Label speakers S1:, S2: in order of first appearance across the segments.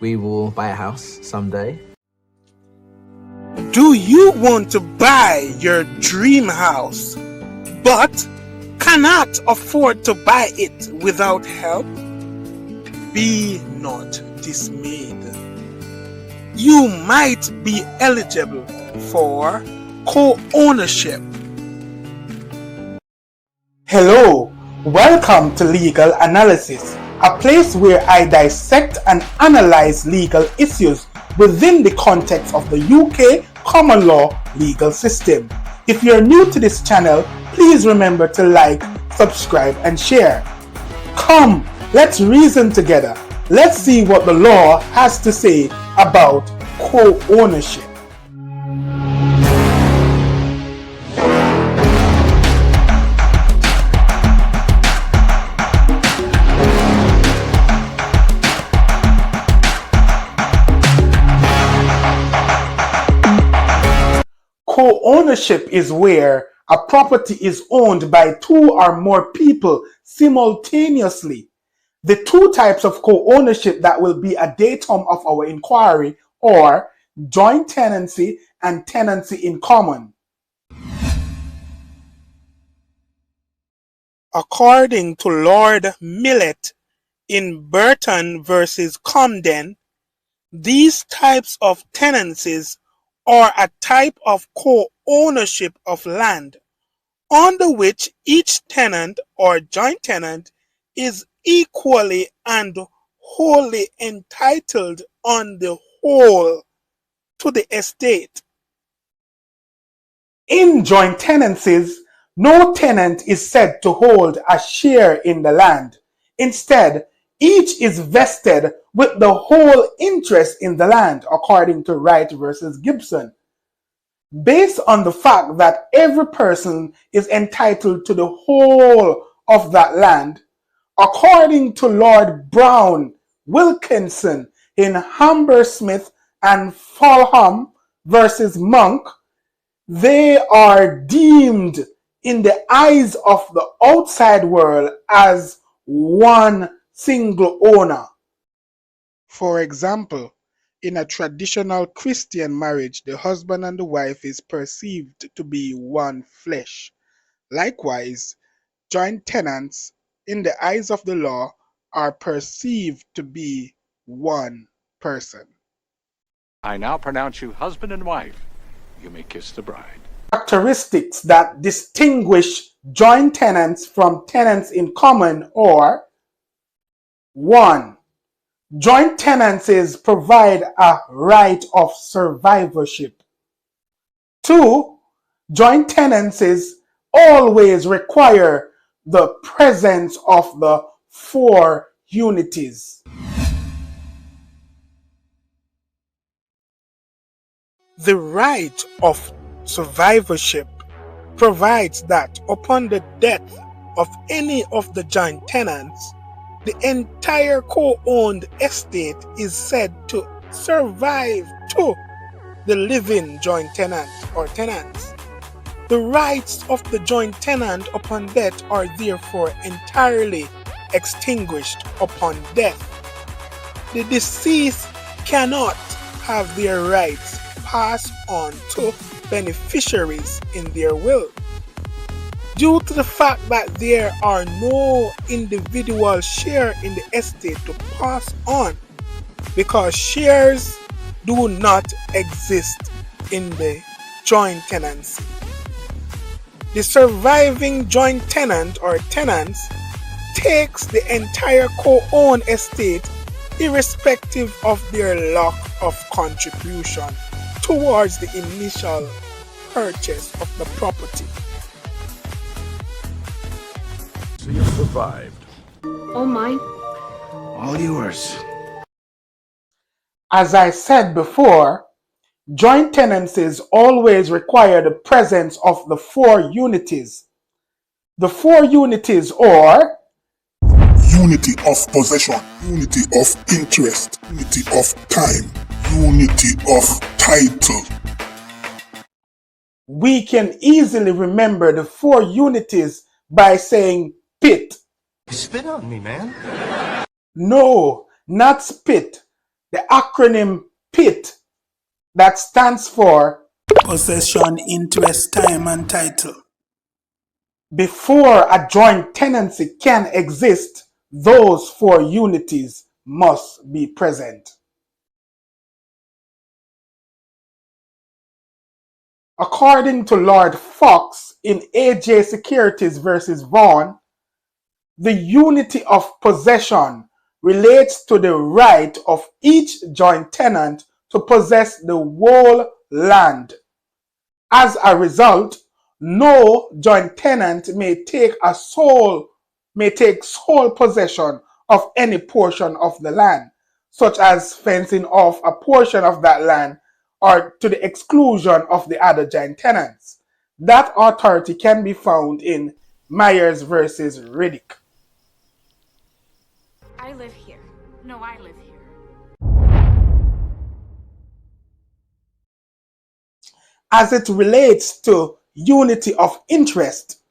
S1: we will buy a house someday.
S2: Do you want to buy your dream house, but cannot afford to buy it without help? Be not dismayed. You might be eligible for co-ownership.
S3: Hello, welcome to Legal Analysis, a place where I dissect and analyze legal issues within the context of the UK common law legal system. If you're new to this channel, please remember to like, subscribe, and share. Come, let's reason together. Let's see what the law has to say about co-ownership. Co-ownership is where a property is owned by two or more people simultaneously. The two types of co-ownership that will be a datum of our inquiry are joint tenancy and tenancy in common.
S2: According to Lord Millet in Burton versus Comden, these types of tenancies are a type of co-ownership of land under which each tenant or joint tenant is equally and wholly entitled on the whole to the estate.
S3: In joint tenancies, no tenant is said to hold a share in the land. Instead, each is vested with the whole interest in the land, according to Wright versus Gibson. Based on the fact that every person is entitled to the whole of that land, according to Lord Brown Wilkinson in Hammersmith and Fulham versus Monk, they are deemed in the eyes of the outside world as one single owner.
S2: For example, in a traditional Christian marriage, the husband and the wife is perceived to be one flesh. Likewise, joint tenants, in the eyes of the law, are perceived to be one person.
S4: I now pronounce you husband and wife. You may kiss the bride.
S3: Characteristics that distinguish joint tenants from tenants in common are: 1. Joint tenancies provide a right of survivorship. 2. Joint tenancies always require the presence of the four unities.
S2: The right of survivorship provides that upon the death of any of the joint tenants, the entire co-owned estate is said to survive to the living joint tenant or tenants. The rights of the joint tenant upon death are therefore entirely extinguished upon death. The deceased cannot have their rights passed on to beneficiaries in their will, due to the fact that there are no individual share in the estate to pass on, because shares do not exist in the joint tenancy. The surviving joint tenant or tenants takes the entire co-owned estate irrespective of their lack of contribution towards the initial purchase of the property.
S4: So you survived.
S5: All mine.
S4: All yours.
S3: As I said before, joint tenancies always require the presence of the four unities. The four unities are
S6: unity of possession, unity of interest, unity of time, unity of title.
S3: We can easily remember the four unities by saying pit.
S7: Spit on me, man.
S3: No, not spit. the acronym PIT, that stands for Possession, Interest, Time, and Title. Before a joint tenancy can exist, those four unities must be present. According to Lord Fox in AJ Securities versus Vaughan, the unity of possession relates to the right of each joint tenant to possess the whole land. As a result, no joint tenant may take sole possession of any portion of the land, such as fencing off a portion of that land or to the exclusion of the other joint tenants. That authority can be found in Myers versus Riddick.
S5: I live here. No, I live here.
S3: As it relates to unity of interest,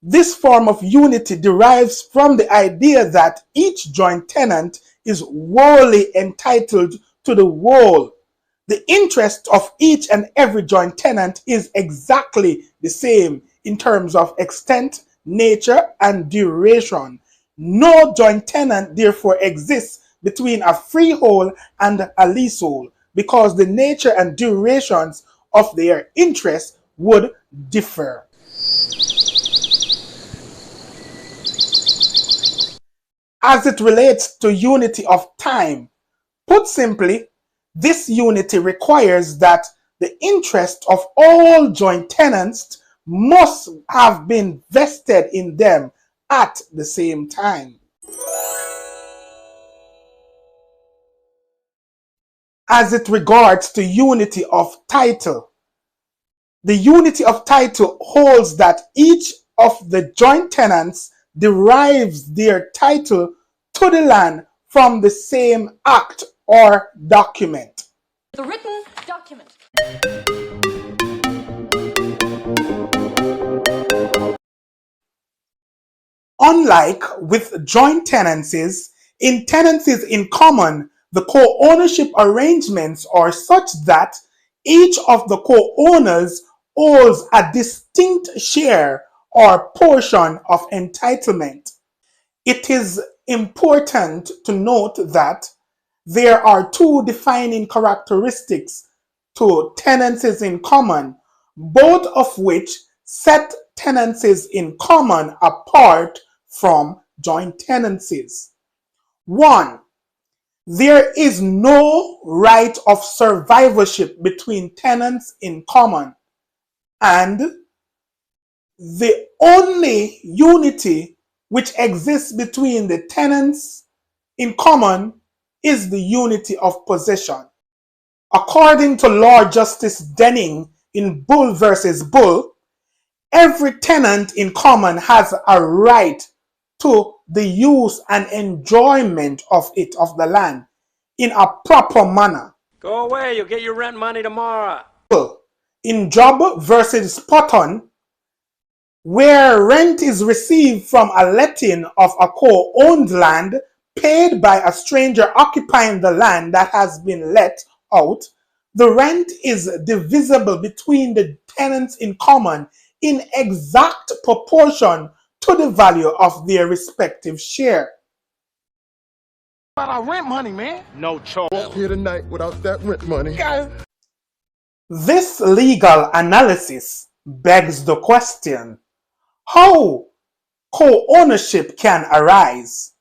S3: this form of unity derives from the idea that each joint tenant is wholly entitled to the whole. The interest of each and every joint tenant is exactly the same in terms of extent, nature, and duration. No joint tenant therefore exists between a freehold and a leasehold because the nature and durations of their interests would differ. As it relates to unity of time, put simply, this unity requires that the interest of all joint tenants must have been vested in them at the same time. As it regards to unity of title, the unity of title holds that each of the joint tenants derives their title to the land from the same act or document.
S5: The written document.
S3: Unlike with joint tenancies, in tenancies in common, the co-ownership arrangements are such that each of the co-owners owns a distinct share or portion of entitlement. It is important to note that there are two defining characteristics to tenancies in common, both of which set tenancies in common apart from joint tenancies. 1. There is no right of survivorship between tenants in common, and the only unity which exists between the tenants in common is the unity of possession. According to Lord Justice Denning in Bull versus Bull, every tenant in common has a right to the use and enjoyment of the land, in a proper manner.
S7: Go away, you'll get your rent money tomorrow.
S3: In Job versus Spotton, where rent is received from a letting of a co-owned land paid by a stranger occupying the land that has been let out, the rent is divisible between the tenants in common in exact proportion to the value of their respective share.
S8: About our rent money, man.
S7: No choice.
S8: Walk here tonight without that rent money.
S3: This legal analysis begs the question, how co-ownership can arise?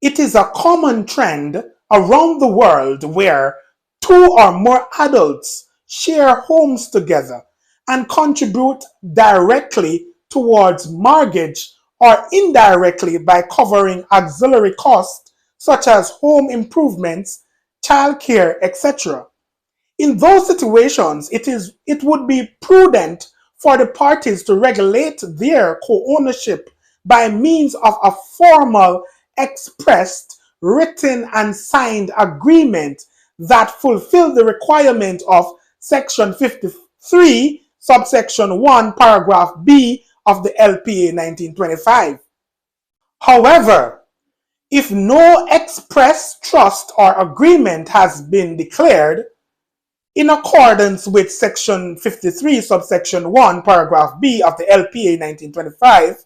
S3: It is a common trend around the world where two or more adults share homes together and contribute directly towards mortgage or indirectly by covering auxiliary costs such as home improvements, childcare, etc. In those situations, it would be prudent for the parties to regulate their co-ownership by means of a formal, expressed, written, and signed agreement that fulfill the requirement of Section 53, subsection 1, paragraph B of the LPA 1925. However, If no express trust or agreement has been declared in accordance with section 53 subsection 1 paragraph B of the LPA 1925,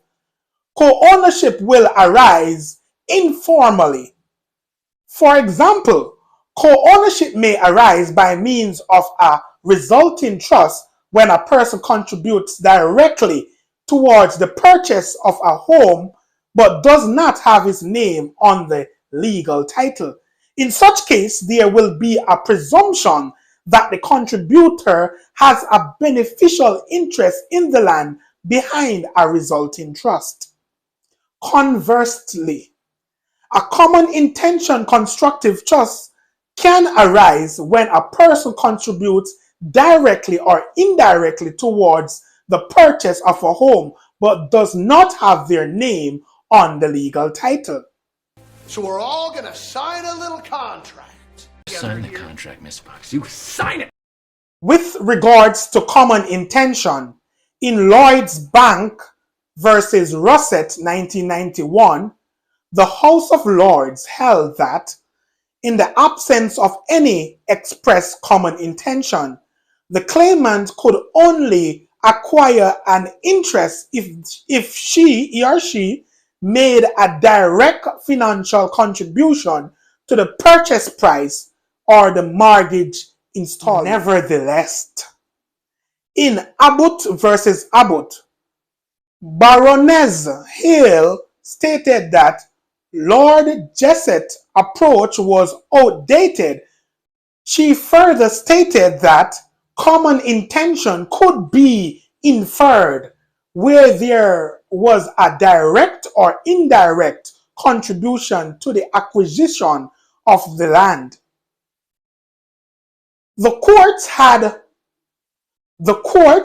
S3: co-ownership will arise informally. For example, co-ownership may arise by means of a resulting trust when a person contributes directly towards the purchase of a home but does not have his name on the legal title. In such case, there will be a presumption that the contributor has a beneficial interest in the land behind a resulting trust. Conversely, a common intention constructive trust can arise when a person contributes directly or indirectly towards the purchase of a home but does not have their name on the legal title.
S8: So we're all gonna sign a little contract.
S9: Sign the contract, Miss Fox. You sign it!
S3: With regards to common intention, in Lloyd's Bank versus Russett 1991, the House of Lords held that, in the absence of any express common intention, the claimant could only acquire an interest if he or she made a direct financial contribution to the purchase price or the mortgage installment. Nevertheless, in Abbott versus Abbott, Baroness Hale stated that Lord Jessett's approach was outdated. She further stated that common intention could be inferred where there was a direct or indirect contribution to the acquisition of the land. The courts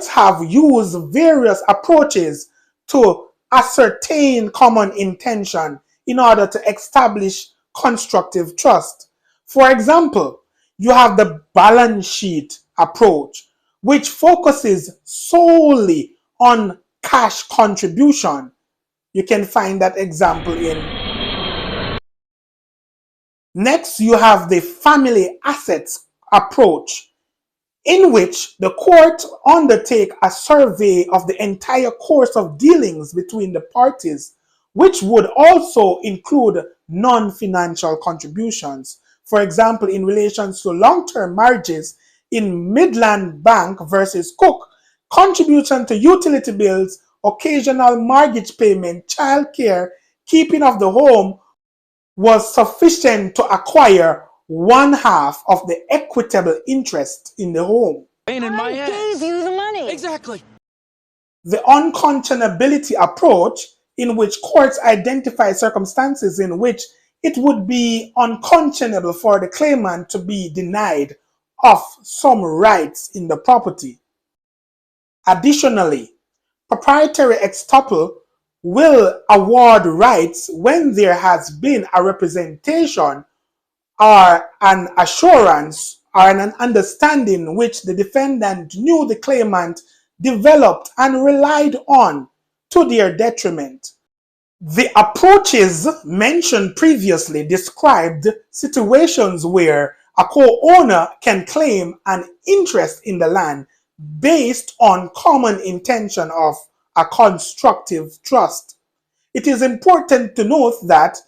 S3: have used various approaches to ascertain common intention in order to establish constructive trust. For example, you have the balance sheet approach, which focuses solely on cash contribution. You can find that example in. Next, you have the family assets approach, in which the court undertake a survey of the entire course of dealings between the parties, which would also include non-financial contributions. For example, in relation to long-term marriages in Midland Bank versus Cook, contribution to utility bills, occasional mortgage payment, child care, keeping of the home was sufficient to acquire 1/2 of the equitable interest in the home.
S7: Pain in my ass.
S5: Gave you the money.
S7: Exactly.
S3: The unconscionability approach, in which courts identify circumstances in which it would be unconscionable for the claimant to be denied of some rights in the property. Additionally, proprietary estoppel will award rights when there has been a representation or an assurance or an understanding which the defendant knew the claimant developed and relied on to their detriment. The approaches mentioned previously described situations where a co-owner can claim an interest in the land based on common intention of a constructive trust. It is important to note that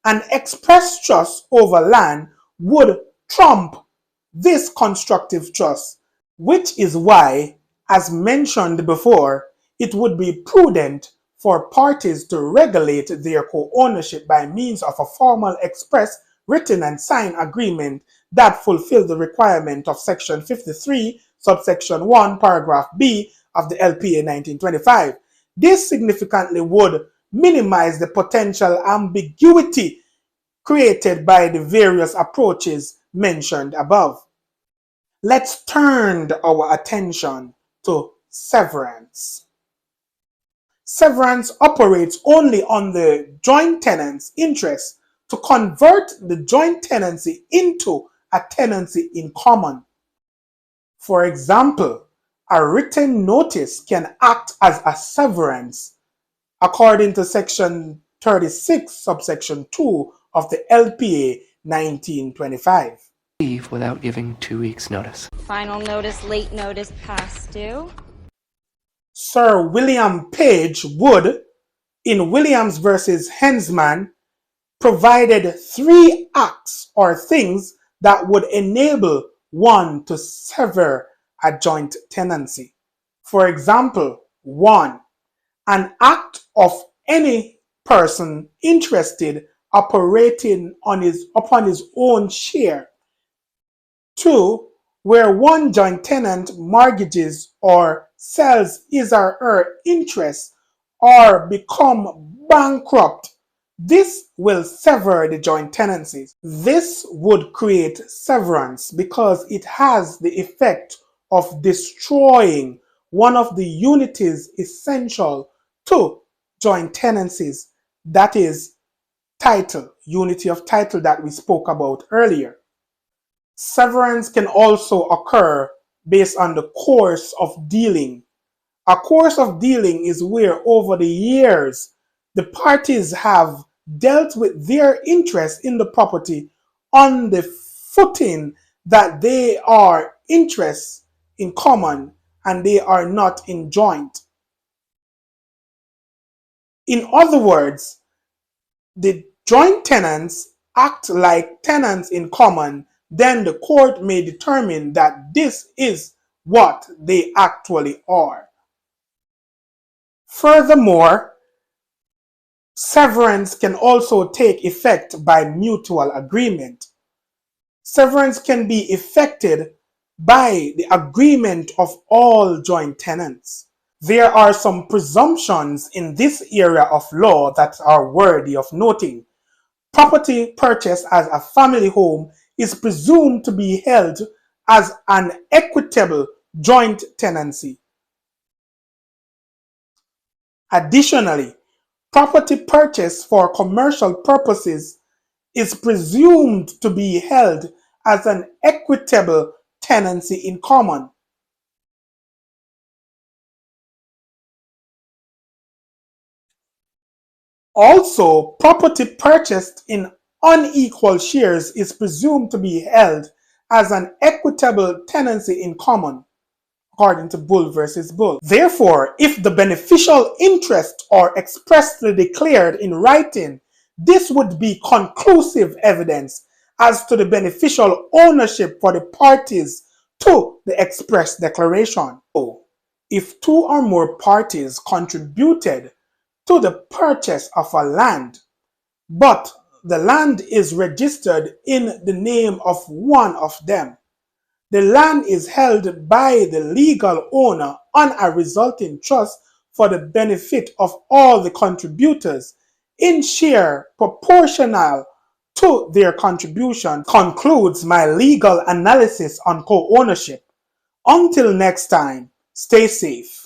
S3: an express trust over land would trump this constructive trust, which is why, as mentioned before, it would be prudent for parties to regulate their co-ownership by means of a formal express written and signed agreement that fulfill the requirement of section 53 subsection 1 paragraph B of the LPA 1925. This significantly would minimize the potential ambiguity created by the various approaches mentioned above. Let's turn our attention to severance. Severance operates only on the joint tenant's interest to convert the joint tenancy into a tenancy in common. For example, a written notice can act as a severance according to section 36 subsection 2 of the LPA 1925.
S10: Leave without giving 2 weeks' notice.
S11: Final notice, late notice, past due.
S3: Sir William Page Wood, in Williams versus Hensman, provided 3 acts or things that would enable one to sever a joint tenancy. For example, 1. An act of any person interested operating upon his own share. 2. Where one joint tenant mortgages or sells his or her interest or become bankrupt. This will sever the joint tenancies. This would create severance because it has the effect of destroying one of the unities essential to joint tenancies, that is title, unity of title that we spoke about earlier. Severance can also occur based on the course of dealing. A course of dealing is where over the years the parties have dealt with their interest in the property on the footing that they are interests in common and they are not in joint. In other words, the joint tenants act like tenants in common, then the court may determine that this is what they actually are. Furthermore, severance can also take effect by mutual agreement. Severance can be effected by the agreement of all joint tenants. There are some presumptions in this area of law that are worthy of noting. Property purchased as a family home is presumed to be held as an equitable joint tenancy. Additionally, property purchased for commercial purposes is presumed to be held as an equitable tenancy in common. Also, property purchased in unequal shares is presumed to be held as an equitable tenancy in common, according to Bull versus Bull. Therefore, if the beneficial interest are expressly declared in writing, this would be conclusive evidence as to the beneficial ownership for the parties to the express declaration. So, if 2 or more parties contributed to the purchase of a land, but the land is registered in the name of one of them, the land is held by the legal owner on a resulting trust for the benefit of all the contributors in share proportional to their contribution. Concludes my legal analysis on co-ownership. Until next time, stay safe.